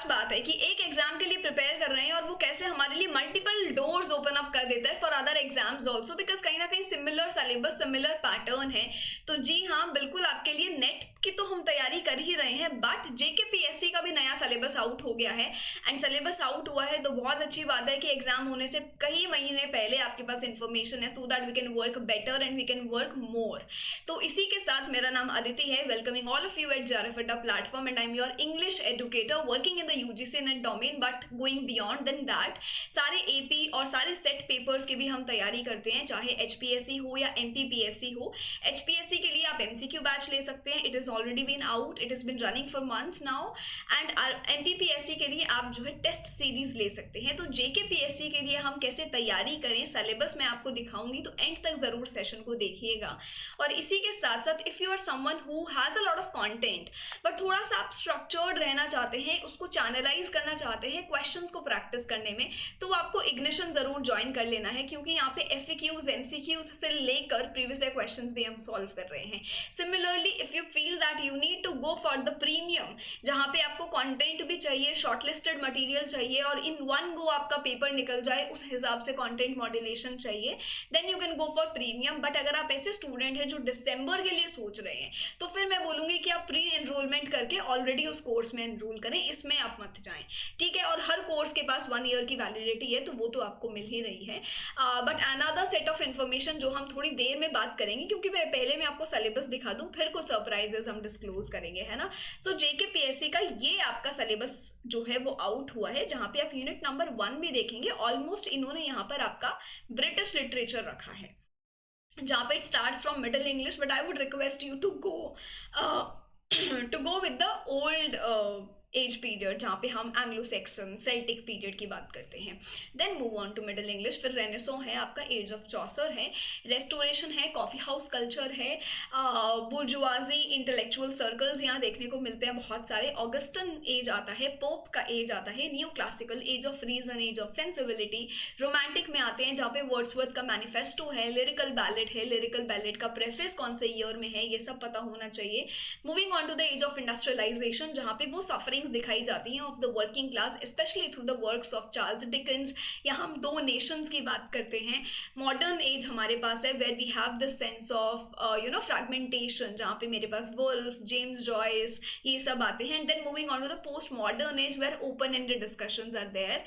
खास बात है कि एक एग्जाम के लिए प्रिपेयर कर रहे हैं और वो कैसे हमारे लिए मल्टीपल डोर्स ओपन अप कर देता है for other exams also, because कहीं ना कहीं सिमिलर सिलेबस सिमिलर पैटर्न है। तो जी हाँ, बिल्कुल आपके लिए नेट की तो हम तैयारी कर ही रहे हैं, बट जेकेपीएससी का भी नया सिलेबस आउट हो गया है। एंड सिलेबस आउट हुआ है तो बहुत अच्छी बात है कि एग्जाम होने से कई महीने पहले आपके पास इंफॉर्मेशन है, so that we can work better and we can work more. तो इसी के साथ मेरा नाम अदिति है, welcoming all of you at JRF Adda platform, and I'm your English educator working in the UGC NET domain, but going beyond then that सारे AP और सारे सेट पेपर्स की भी हम तैयारी करते हैं, चाहे HPSC हो या MPPSC हो। HPSC के लिए आप MCQ बैच ले सकते हैं, it is already been out, it is been running for months now. And MPPSC के लिए आप जो है टेस्ट सीरीज ले सकते हैं। तो JKPSC के लिए हम कैसे तैयारी करें, सिलेबस मैं आपको दिखाऊंगी, तो एंड तक जरूर सेशन को देखिएगा। और इसी के साथ साथ if you are someone who has a lot of content but थोड़ा सा आप स्ट्रक्चर्ड रहना चाहते हैं, उसको चैनलाइज करना चाहते हैं क्वेश्चंस को प्रैक्टिस करने में, तो आपको इग्निशन जरूर ज्वाइन कर लेना है, क्योंकि यहाँ पे FAQs MCQs से लेकर प्रीवियस ईयर क्वेश्चंस भी हम सॉल्व कर रहे हैं। Similarly if you feel that you need to go for the premium, जहाँ पे आपको कंटेंट भी चाहिए, शॉर्टलिस्टेड मटेरियल चाहिए और इन वन गो आपका पेपर निकल जाए, उस हिसाब से कंटेंट मॉड्यूलेशन चाहिए, then you can go for premium. But अगर आप ऐसे स्टूडेंट हैं जो दिसंबर के लिए सोच रहे हैं, तो फिर मैं बोलूंगी कि आप प्री एनरोलमेंट करके ऑलरेडी उस कोर्स में एनरोल करें, इसमें आप मत जाएं, ठीक है। और हर कोर्स के पास 1 ईयर की वैलिडिटी है, तो वो तो आपको मिल ही रही है। But another set of information जो हम थोड़ी देर में बात करेंगे, क्योंकि मैं पहले मैं आपको सिलेबस दिखा दूं, फिर कुछ सरप्राइजेस हम डिस्क्लोज करेंगे, है ना। सो JKPSC का ये आपका सिलेबस जो है वो आउट हुआ है, जहां पे आप यूनिट नंबर 1 में देखेंगे ऑलमोस्ट इन्होंने यहाँ पर आपका ब्रिटिश लिटरेचर रखा है, जहाँ पे it starts from middle English, but I would request you to go with the old age period, जहाँ पे हम एंग्लो सेक्सन सेल्टिक पीरियड की बात करते हैं। Then move on to middle English, फिर रेनेसो है, आपका एज ऑफ चौसर है, रेस्टोरेशन है, कॉफी हाउस कल्चर है, बुर्जुआजी इंटेलेक्चुअल सर्कल्स यहाँ देखने को मिलते हैं बहुत सारे, ऑगस्टन एज आता है, पोप का एज आता है, new classical, age of reason, age of sensibility, romantic में आते हैं जहाँ पे वर्ड्सवर्थ का मैनिफेस्टो है, लिरिकल बैलेट है, लिरिकल बैलेट का प्रेफेस कौन से ईयर में है, ये सब पता होना चाहिए। Moving on to the age of industrialisation, जहाँ पे वो सफरिंग दिखाई जाती हैं of the working class, specially through the works of Charles Dickens. यहाँ हम 2 नेशंस की बात करते हैं। मॉडर्न एज हमारे पास है where we have the sense of fragmentation, जहाँ पे मेरे पास वुल्फ, जेम्स जॉयस, ये सब आते हैं। And then moving on to the post modern age where open ended discussions are there,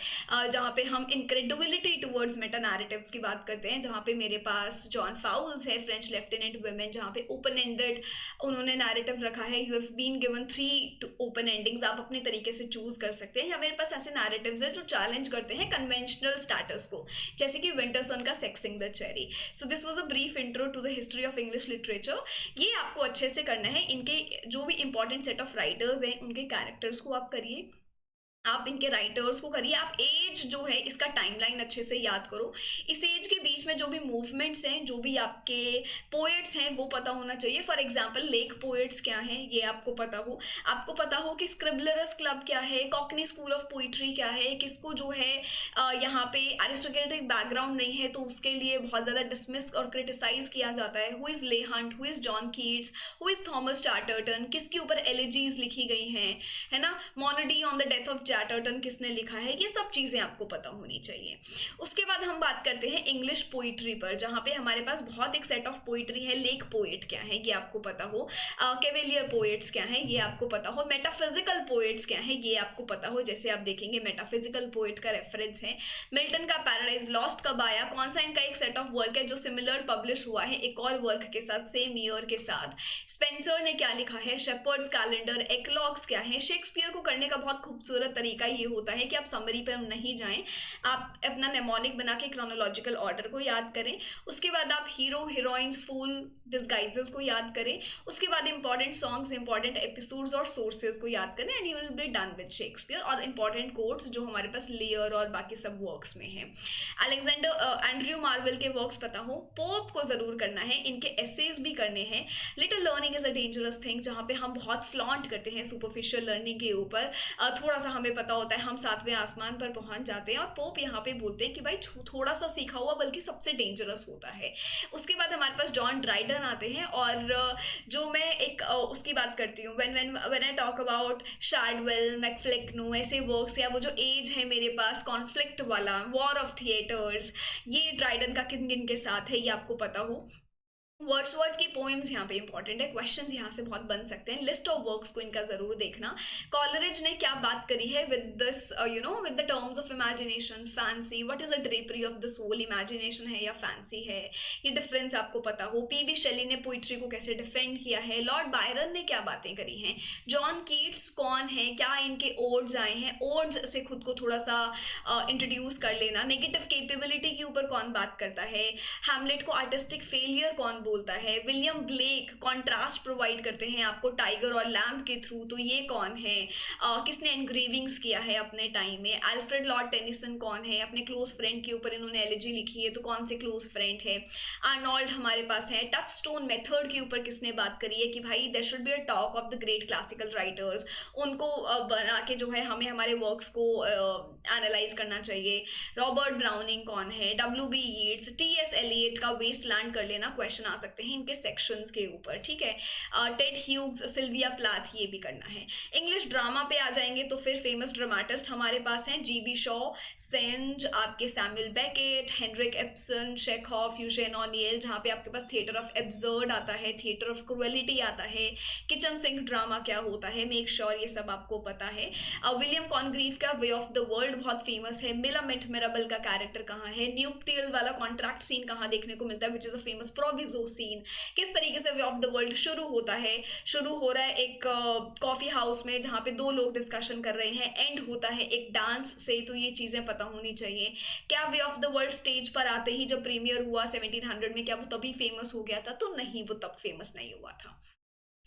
जहाँ पे हम इनक्रेडिबिलिटी टुवर्ड्स मेटा नैरेटिव्स की बात करते हैं, जहाँ पे मेरे पास जॉन फाउल्स है, फ्रेंच लेफ्टिनेंट वुमेन, जहाँ पे ओपन एंडेड उन्होंने नैरेटिव रखा है। You have been given 3 open endings, आप अपने तरीके से चूज कर सकते हैं। या मेरे पास ऐसे नैरेटिव्स हैं जो चैलेंज करते हैं कन्वेंशनल स्टेटस को, जैसे कि विंटरसन का sexing the cherry. So this was a brief intro to the history of English literature. ये आपको अच्छे से करना है, इनके जो भी इंपॉर्टेंट सेट ऑफ राइटर्स हैं उनके कैरेक्टर्स को आप करिए, आप इनके राइटर्स को करिए, आप एज जो है इसका टाइमलाइन अच्छे से याद करो। इस एज के बीच में जो भी मूवमेंट्स हैं, जो भी आपके पोएट्स हैं, वो पता होना चाहिए। फॉर एग्जांपल लेक पोएट्स क्या हैं ये आपको पता हो, आपको पता हो कि स्क्रिबलरस क्लब क्या है, कॉकनी स्कूल ऑफ पोइट्री क्या है, किसको जो है यहाँ पे एरिस्टोक्रेटिक बैकग्राउंड नहीं है तो उसके लिए बहुत ज़्यादा डिसमिस और क्रिटिसाइज किया जाता है। Who is Leigh Hunt, who is John Keats, who is Thomas Chatterton, किसके ऊपर एलिजीज लिखी गई हैं, है ना। Monody on the death of Chatterton किसने लिखा है, ये सब चीज़ें आपको पता होनी चाहिए। उसके बाद हम बात करते हैं इंग्लिश पोइट्री पर, जहाँ पे हमारे पास बहुत एक सेट ऑफ पोइट्री है। लेक पोएट क्या है ये आपको पता हो, कैवेलियर पोएट्स क्या है ये आपको पता हो, मेटाफिजिकल पोएट्स क्या है ये आपको पता हो। जैसे आप देखेंगे मेटाफिजिकल पोएट का रेफरेंस है मिल्टन का पैराडाइज लॉस्ट कब आया, कौन सा इनका एक सेट ऑफ वर्क है जो सिमिलर पब्लिश हुआ है एक और वर्क के साथ सेम ईयर के साथ। स्पेंसर ने क्या लिखा है, शेपर्ड्स कैलेंडर, एक्लॉग्स क्या है। शेक्सपियर को करने का बहुत खूबसूरत तरीका ये होता है कि आप समरी पर नहीं जाएं, आप अपना नेमोनिक बना के क्रोनोलॉजिकल ऑर्डर को याद करें। उसके बाद आप हीरो हीरोइंस फुल डिस्गाइजेस को याद करें। उसके बाद इंपॉर्टेंट सॉन्ग्स, इंपॉर्टेंट एपिसोड्स और सोर्सेज को याद करें and you will be done with Shakespeare. और इंपॉर्टेंट कोट्स जो हमारे पास लेयर और बाकी सब वर्क्स में हैं। अलेक्जेंडर एंड्रयू मार्वेल के वर्क्स पता हो। पोप को जरूर करना है, इनके एसेज भी करने हैं। Little learning is a dangerous thing, जहाँ पे हम बहुत फ्लॉन्ट करते हैं सुपरफिशियल लर्निंग के ऊपर, थोड़ा सा हमें हमें पता होता है हम 7वें आसमान पर पहुंच जाते हैं, और पोप यहाँ पे बोलते हैं कि भाई थोड़ा सा सीखा हुआ बल्कि सबसे डेंजरस होता है। उसके बाद हमारे पास जॉन ड्राइडन आते हैं, और जो मैं एक उसकी बात करती हूँ, व्हेन आई टॉक अबाउट शार्डवेल, मैकफ्लिकनो, ऐसे वर्क्स, या वो जो एज है मेरे पास कॉन्फ्लिक्ट वाला, वॉर ऑफ थिएटर्स, ये ड्राइडन का किन किन के साथ है ये आपको पता हो। वर्ड्सवर्थ की पोएम्स यहाँ पे इंपॉर्टेंट है, क्वेश्चंस यहाँ से बहुत बन सकते हैं। लिस्ट ऑफ वर्क्स को इनका जरूर देखना। कॉलरिज ने क्या बात करी है with this with the terms of imagination, fancy, what is the drapery of the soul, imagination है या फैंसी है, ये डिफरेंस आपको पता हो। पीबी शेली ने पोइट्री को कैसे डिफेंड किया है, लॉर्ड बायरन ने क्या बातें करी हैं, जॉन कीट्स कौन है, क्या इनके ओड्स आए हैं, ओड्स से खुद को थोड़ा सा इंट्रोड्यूस कर लेना। नेगेटिव कैपेबिलिटी के ऊपर कौन बात करता है, हैमलेट को आर्टिस्टिक फेलियर कौन बोलता है, विलियम ब्लेक कॉन्ट्रास्ट प्रोवाइड करते हैं आपको टाइगर और लैम्प के थ्रू, तो ये कौन है, किसने एनग्रेविंग्स किया है अपने टाइम में, अल्फ्रेड लॉर्ड टेनिसन कौन है, अपने क्लोज फ्रेंड के ऊपर इन्होंने एलिजी लिखी है तो कौन से क्लोज फ्रेंड है। आर्नोल्ड हमारे पास है। टच स्टोन मेथड के ऊपर किसने बात करी है कि भाई there should be a talk of the great classical writers, उनको बना के जो है हमें हमारे वर्क्स को एनालाइज करना चाहिए। रॉबर्ट ब्राउनिंग कौन है, W.B. Yeats, T.S. एलियट का वेस्टलैंड कर लेना, क्वेश्चन आ सकते हैं इनके सेक्शंस के ऊपर, ठीक है। टेड ह्यूग्स, सिल्विया प्लाथ, ये भी करना है। इंग्लिश ड्रामा पे आ जाएंगे तो फिर फेमस ड्रामाटिस्ट हमारे पास हैं G.B. शॉ, सेंज, आपके सैमुअल बेकेट, हेनरिक एप्सन, शेखॉफ, यूजेन ओनियल, जहाँ पे आपके पास थिएटर ऑफ एब्सर्ड आता है, थिएटर ऑफ क्रुएलिटी आता है, किचन सिंक ड्रामा क्या होता है, मेक श्योर ये सब आपको पता है। विलियम कॉनग्रीव का वे ऑफ द वर्ल्ड बहुत फेमस है। मिलामेट मिराबल का कैरेक्टर कहाँ है, न्यूक्टियल वाला कॉन्ट्रैक्ट सीन कहाँ देखने को मिलता है, which is a famous proviso scene. किस तरीके से वे ऑफ द वर्ल्ड शुरू होता है, शुरू हो रहा है एक कॉफी हाउस में जहाँ पे दो लोग डिस्कशन कर रहे हैं, एंड होता है एक डांस से, तो ये चीजें पता होनी चाहिए। क्या way of the world stage पर आते ही जब प्रीमियर हुआ 1700 में, क्या वो तभी फेमस हो गया था, तो नहीं, वो तब फेमस नहीं हुआ था।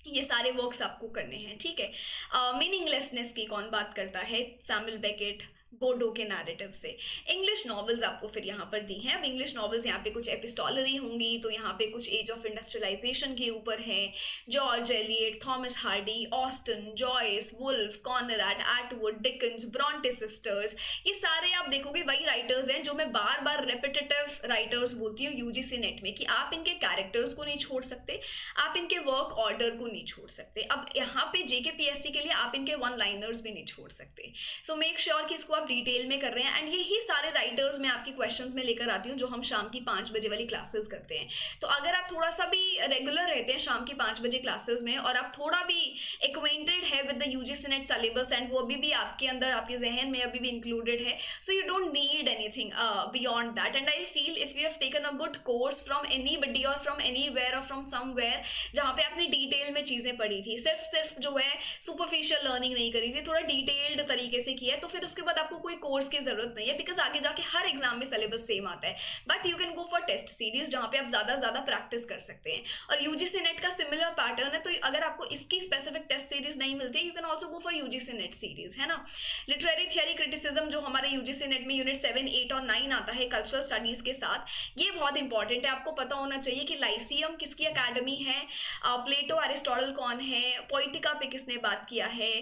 ये सारे वर्क्स आपको करने हैं, ठीक है। मीनिंगलेसनेस की कौन बात करता है, सैमुअल बेकेट, गोडो के नैरेटिव से। इंग्लिश नॉवेल्स आपको फिर यहाँ पर दी हैं। अब इंग्लिश नॉवेल्स यहाँ पे कुछ एपिस्टोलरी होंगी, तो यहाँ पे कुछ एज ऑफ इंडस्ट्रियलाइजेशन के ऊपर है। George Eliot, Thomas Hardy, Austen, Joyce, Woolf, Conrad, Atwood, Dickens, Bronte sisters, ये सारे आप देखोगे वही राइटर्स हैं जो मैं बार बार रेपिटेटिव राइटर्स बोलती हूँ यूजीसी नेट में, कि आप इनके कैरेक्टर्स को नहीं छोड़ सकते, आप इनके वर्क ऑर्डर को नहीं छोड़ सकते। अब यहाँ पे JKPSC के लिए आप इनके वन लाइनर्स भी नहीं छोड़ सकते। सो मेक श्योर कि इसको आप डिटेल में कर रहे हैं, एंड यही सारे राइटर्स मैं आपकी क्वेश्चंस में लेकर आती हूँ जो हम शाम की 5 बजे वाली क्लासेस करते हैं। तो अगर आप थोड़ा सा भी रेगुलर रहते हैं शाम की 5 बजे क्लासेस में, और आप थोड़ा भी एक्वेंटेड है with the UGC net syllabus, and वो अभी भी आपके अंदर, आपके जहन में अभी भी इंक्लूडेड है, so you don't need anything beyond that. And I feel if you have taken a good course from anybody और फ्रॉम एनीवेयर और फ्रॉम समवेयर, जहाँ पे आपने डिटेल में चीजें पढ़ी थी, सिर्फ जो है सुपरफिशियल लर्निंग नहीं करी थी, थोड़ा डिटेल्ड तरीके से किया है, तो फिर उसके बाद आपको कोई कोर्स की जरूरत नहीं है, बिकॉज आगे जाके हर एग्जाम में सिलेबस सेम आता है। But you can go for test series जहाँ पे आप ज्यादा प्रैक्टिस कर सकते हैं, और यूजीसी नेट का सिमिलर पैटर्न है। तो अगर आपको इसकी स्पेसिफिक टेस्ट सीरीज नहीं मिलती है, you can also go for UGC net series, है ना। लिटरेरी थियरी क्रिटिसिज्म जो हमारे यूजीसी नेट में यूनिट 7, 8 और 9 आता है कल्चरल स्टडीज के साथ, ये बहुत इंपॉर्टेंट है। आपको पता होना चाहिए कि लाइसियम किसकी अकेडमी है, प्लेटो एरिस्टोटल कौन है, पोइटिका पे किसने बात किया है,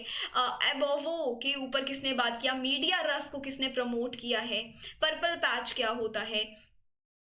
एबोवो के ऊपर किसने बात किया, मीडिया रस को किसने प्रमोट किया है, पर्पल पैच क्या होता है।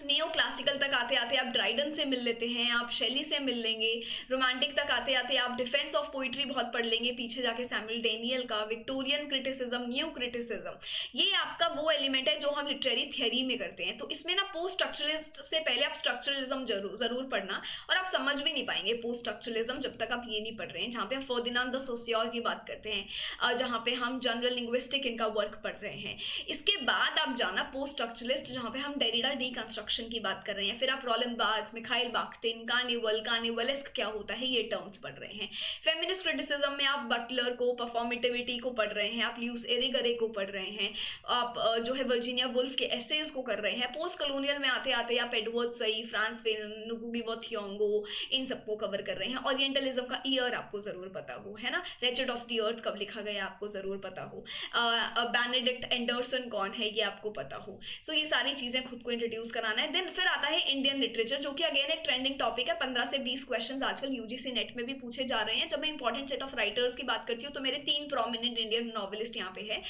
नियो क्लासिकल तक आते आते आप ड्राइडन से मिल लेते हैं, आप शेली से मिल लेंगे। रोमांटिक तक आते आते आप डिफेंस ऑफ पोइट्री बहुत पढ़ लेंगे, पीछे जाके सैमुअल डेनियल का विक्टोरियन क्रिटिसिज्म, न्यू क्रिटिसिज्म, ये आपका वो एलिमेंट है जो हम लिटरेरी थियरी में करते हैं। तो इसमें ना पोस्ट स्ट्रक्चरलिस्ट से पहले आप स्ट्रक्चरलिज्म जरूर पढ़ना, और आप समझ भी नहीं पाएंगे पोस्ट स्ट्रक्चरलिज्म जब तक आप ये नहीं पढ़ रहे हैं। जहाँ पे हम फर्डिनांड द सोसियोर की बात करते हैं, जहाँ पे हम जनरल लिंग्विस्टिक इनका वर्क पढ़ रहे हैं। इसके बाद आप जाना पोस्ट स्ट्रक्चरलिस्ट, जहाँ पे हम डेरिडा डीकंस्ट्रक्शन की बात कर रहे हैं, फिर आप रोलैंड बार्थ्स, मिखाइल बाख्तिन, कार्निवलेस्क क्या होता है, ये टर्म्स पढ़ रहे हैं। फेमिनिस्ट क्रिटिसिज्म में आप बटलर को, परफॉर्मेटिविटी को पढ़ रहे हैं, आप ल्यूस एरिगरे को पढ़ रहे हैं, आप जो है वर्जीनिया वुल्फ के एसेज को कर रहे हैं। पोस्ट कॉलोनियल में आते आते आप एडवर्ड सई, फ्रांस फेनन, नुगुगी व थियोंगो, इन सबको कवर कर रहे हैं। ओरिएंटलिज्म का ईयर आपको जरूर पता हो, है ना। रेचर्ड ऑफ द अर्थ कब लिखा गया आपको जरूर पता हो। बेनेडिक्ट एंडरसन कौन है, ये आपको पता हो। सो ये सारी चीजें खुद को इंट्रोड्यूस कराना बनाना है। देन फिर आता है इंडियन लिटरेचर, जो कि अगेन एक ट्रेंडिंग टॉपिक है। 15 से 20 क्वेश्चंस आजकल यूजीसी नेट में भी पूछे जा रहे हैं। जब मैं इंपॉर्टेंट सेट ऑफ राइटर्स की बात करती हूँ तो मेरे 3 प्रोमिनेंट इंडियन नॉवेलिस्ट यहाँ पे है,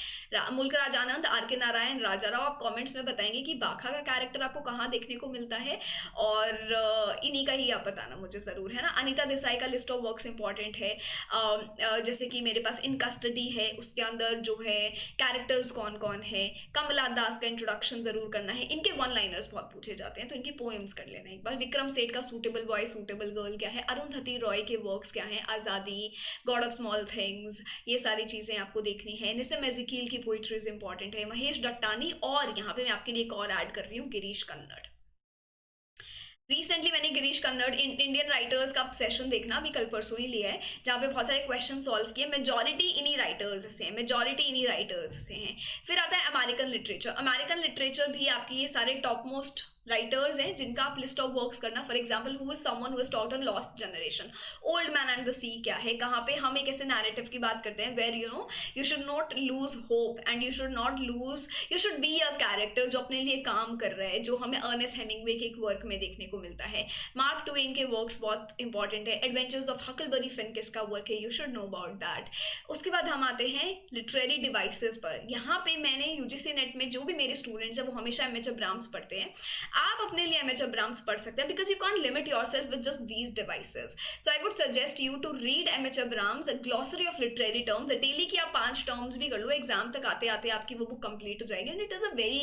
मुल्क राज आनंद, आर.के. नारायण, राजाराव। आप कमेंट्स में बताएंगे कि बाखा का कैरेक्टर आपको कहाँ देखने को मिलता है, और इन्हीं का ही आप बताना मुझे ज़रूर, है ना। अनीता देसाई का लिस्ट ऑफ वर्क्स इंपॉर्टेंट है, जैसे कि मेरे पास इन कस्टडी है, उसके अंदर जो है कैरेक्टर्स कौन कौन है। कमला दास का इंट्रोडक्शन जरूर करना है, इनके वन लाइनर्स बहुत पूछे जाते हैं तो इनकी पोएम्स कर लेना एक बार। विक्रम सेठ का सूटेबल बॉय सूटेबल गर्ल क्या है, अरुंधति रॉय के वर्क्स क्या हैं, आज़ादी, गॉड ऑफ स्मॉल थिंग्स, ये सारी चीज़ें आपको देखनी है। निसम एजिकील की पोइट्रीज इंपॉर्टेंट है, महेश दट्टानी, और यहाँ पे मैं आपके लिए एक और ऐड कर रही हूँ, गिरीश कन्नड़। रिसेंटली मैंने गिरीश कन्नड़ इंडियन राइटर्स का सेशन देखना अभी कल परसों ही लिया है, जहाँ पे बहुत सारे क्वेश्चन सॉल्व किए। मेजॉरिटी इन्हीं राइटर्स से हैं। फिर आता है अमेरिकन लिटरेचर। अमेरिकन लिटरेचर भी आपकी ये सारे टॉप मोस्ट राइटर्स हैं जिनका आप लिस्ट ऑफ वर्क्स करना। For example, who is someone who has taught on lost generation, old man and the sea क्या है, कहाँ पे हम एक ऐसे नैरेटिव की बात करते हैं where you should not lose hope and you should be a character जो अपने लिए काम कर रहा है, जो हमें अर्नेस्ट हेमिंगवे के एक वर्क में देखने को मिलता है। मार्क ट्वेन के वर्क्स बहुत इंपॉर्टेंट है। एडवेंचर्स ऑफ हकलबरी फिनकिस का वर्क है, you should know about that. उसके बाद हम आते हैं लिटरेरी डिवाइसेस पर। यहाँ पे मैंने यूजीसी नेट में जो भी मेरे स्टूडेंट्स हैं वो हमेशा एम.एच. अब्राम्स पढ़ते हैं। आप अपने लिए एम.एच. अब्राम्स पढ़ सकते हैं because you can't limit yourself with just these devices. So I would suggest you to read MH. Abrams glossary of literary terms. Daily की आप 5 टर्म्स भी कर लो, एग्जाम तक आते आते आपकी वो बुक कंप्लीट हो जाएगी, and it is a very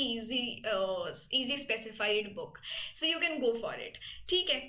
easy specified book, so you can go for it. ठीक है,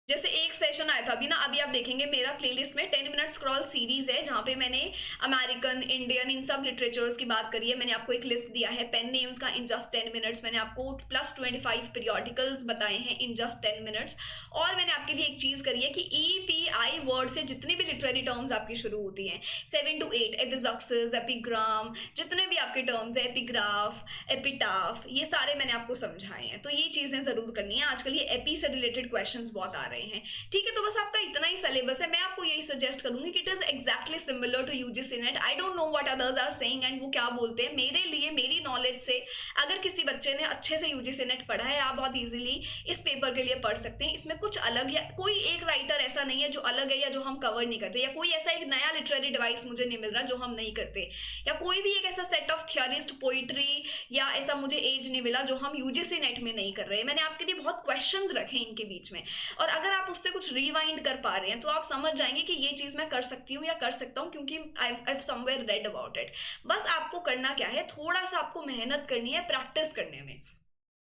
जैसे एक सेशन आया था अभी ना, अभी आप देखेंगे मेरा प्लेलिस्ट में 10 मिनट स्क्रॉल सीरीज है जहाँ पे मैंने अमेरिकन, इंडियन, इन सब लिटरेचर्स की बात करी है। मैंने आपको एक लिस्ट दिया है पेन नेम्स का इन जस्ट 10 मिनट्स। मैंने आपको प्लस 25 पीरियोडिकल्स बताए हैं इन जस्ट 10 मिनट्स। और मैंने आपके लिए एक चीज़ करी है कि EPI वर्ड से जितनी भी लिटरेरी टर्म्स आपकी शुरू होती हैं, 7 to 8 एपिजॉक्सिस, एपिग्राम, जितने भी आपके टर्म्स है, एपिग्राफ, एपिटाफ, ये सारे मैंने आपको समझाए हैं। तो ये चीज़ें ज़रूर करनी है। आजकल ये एपी से रिलेटेड क्वेश्चन बहुत आ रहे हैं। ठीक है, तो बस आपका इतना ही सिलेबस है। मैं आपको यही सजेस्ट करूंगी कि it is exactly similar to UGC NET. I don't know what others are saying and वो क्या बोलते हैं। मेरे लिए, मेरी नॉलेज से, अगर किसी बच्चे ने अच्छे से यूजीसी नेट पढ़ा है, आप बहुत इजीली इस पेपर के लिए पढ़ सकते हैं। इसमें कुछ अलग या कोई एक राइटर ऐसा नहीं है जो अलग है या जो हम कवर नहीं करते, या कोई ऐसा एक नया लिटरेरी डिवाइस मुझे नहीं मिल रहा जो हम नहीं करते, या कोई भी एक ऐसा सेट ऑफ थियरिस्ट, पोइट्री या ऐसा मुझे एज नहीं मिला जो हम यूजीसी नेट में नहीं कर रहे हैं। मैंने आपके लिए बहुत क्वेश्चंस रखे इनके बीच में, और अगर आप उससे कुछ रिवाइंड कर पा रहे हैं तो आप समझ जाएंगे कि ये चीज़ मैं कर सकती हूँ या कर सकता हूँ, क्योंकि I somewhere read about it. बस आपको करना क्या है, थोड़ा सा आपको मेहनत करनी है प्रैक्टिस करने में।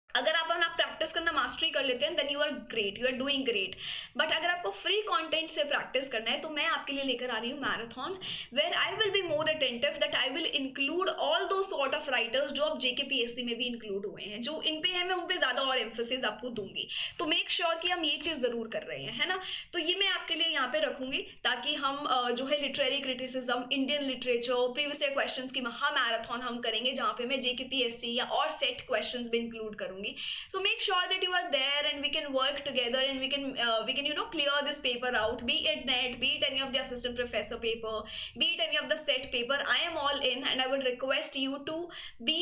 अगर आप अपना प्रैक्टिस करना मास्टरी कर लेते हैं then you are great, you are doing great. But अगर आपको फ्री कंटेंट से प्रैक्टिस करना है तो मैं आपके लिए लेकर आ रही हूँ marathons, where I will be more attentive, that I will include all those sort of writers जो अब JKPSC में भी इंक्लूड हुए हैं। जो इन पे है मैं उन पे ज्यादा और एम्फोसिस आपको दूंगी। तो मेक श्योर कि हम ये चीज जरूर कर रहे हैं, है ना। तो ये मैं आपके लिए यहाँ पे रखूंगी ताकि हम जो है literary criticism, Indian literature, previous year questions की महा मैराथन हम करेंगे, जहाँ पे मैं JKPSC या और सेट क्वेश्चंस भी इंक्लूड करूंगी। So make sure that you are there and we can work together and we can clear this paper out, be it NET, be it any of the assistant professor paper, be it any of the set paper. I am all in and I would request you to be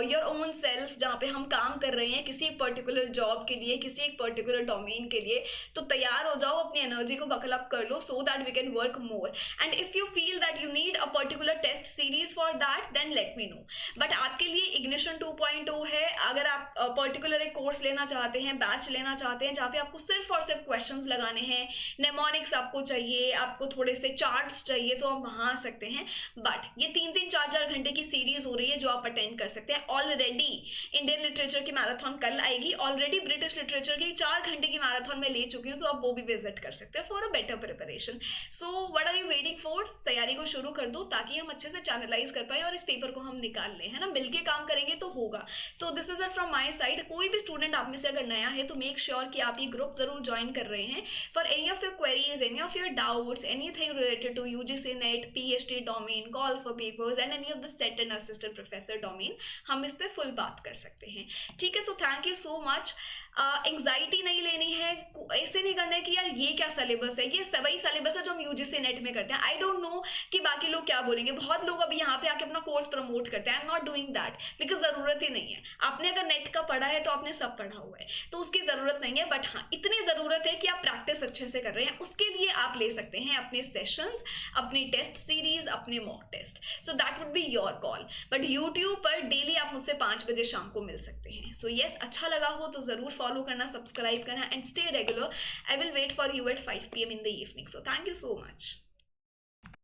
your own self। जहाँ पे हम काम कर रहे हैं किसी एक particular job के लिए, किसी एक पर्टिकुलर डोमेन के लिए, तो तैयार हो जाओ, अपनी एनर्जी को बकल अप कर लो so that we can work more. And if you feel that you need a particular test series for that, then let me know. But आपके लिए Ignition 2.0 है। अगर आप पर्टिकुलर एक कोर्स लेना चाहते हैं, बैच लेना चाहते हैं जहाँ पे आपको सिर्फ और सिर्फ क्वेश्चंस लगाने हैं, नेमोनिक्स आपको चाहिए, आपको थोड़े से चार्ट्स चाहिए, तो आप वहाँ आ सकते हैं। बट ये 3-3, 4-4 घंटे की सीरीज हो रही है जो आप अटेंड कर सकते हैं। ऑलरेडी इंडियन लिटरेचर की मैराथन कल आएगी, ऑलरेडी ब्रिटिश लिटरेचर की 4 घंटे की मैराथन में ले चुकी हूँ, तो आप वो भी विजिट कर सकते हैं for a better preparation. So what are you waiting for? तैयारी को शुरू कर दो ताकि हम अच्छे से चैनलाइज कर पाए और इस पेपर को हम निकाल लें, है ना। मिलके काम करेंगे तो होगा। So this is it from my side. कोई भी स्टूडेंट आप में से अगर नया है तो मेक श्योर कि आप ये ग्रुप जरूर ज्वाइन कर रहे हैं for any of your queries, any of your doubts, anything related to UGC NET, PhD domain, call for papers and any of the set and assistant professor domain. हम इस पे फुल बात कर सकते हैं, ठीक है। So thank you so much. Anxiety नहीं लेनी है, ऐसे नहीं करना है कि यार ये क्या सिलेबस है, ये वही सिलेबस है जो हम यूजीसी नेट में करते हैं। आई डोंट नो कि बाकी लोग क्या बोलेंगे, बहुत लोग अभी यहाँ पे आके अपना कोर्स प्रमोट करते हैं। I am not doing that because ज़रूरत ही नहीं है। आपने अगर नेट का पढ़ा है तो आपने सब पढ़ा हुआ है, तो उसकी ज़रूरत नहीं है। बट हाँ, इतनी ज़रूरत है कि आप प्रैक्टिस अच्छे से कर रहे हैं, उसके लिए आप ले सकते हैं अपने सेशंस, अपनी टेस्ट सीरीज, अपने mock test. So that would be your call. But YouTube पर डेली आप मुझसे 5 बजे शाम को मिल सकते हैं। सो येस, अच्छा लगा हो तो ज़रूर फॉलो करना, सब्सक्राइब करना and stay regular. I will wait for you at 5 p.m. in the evening. So thank you so much.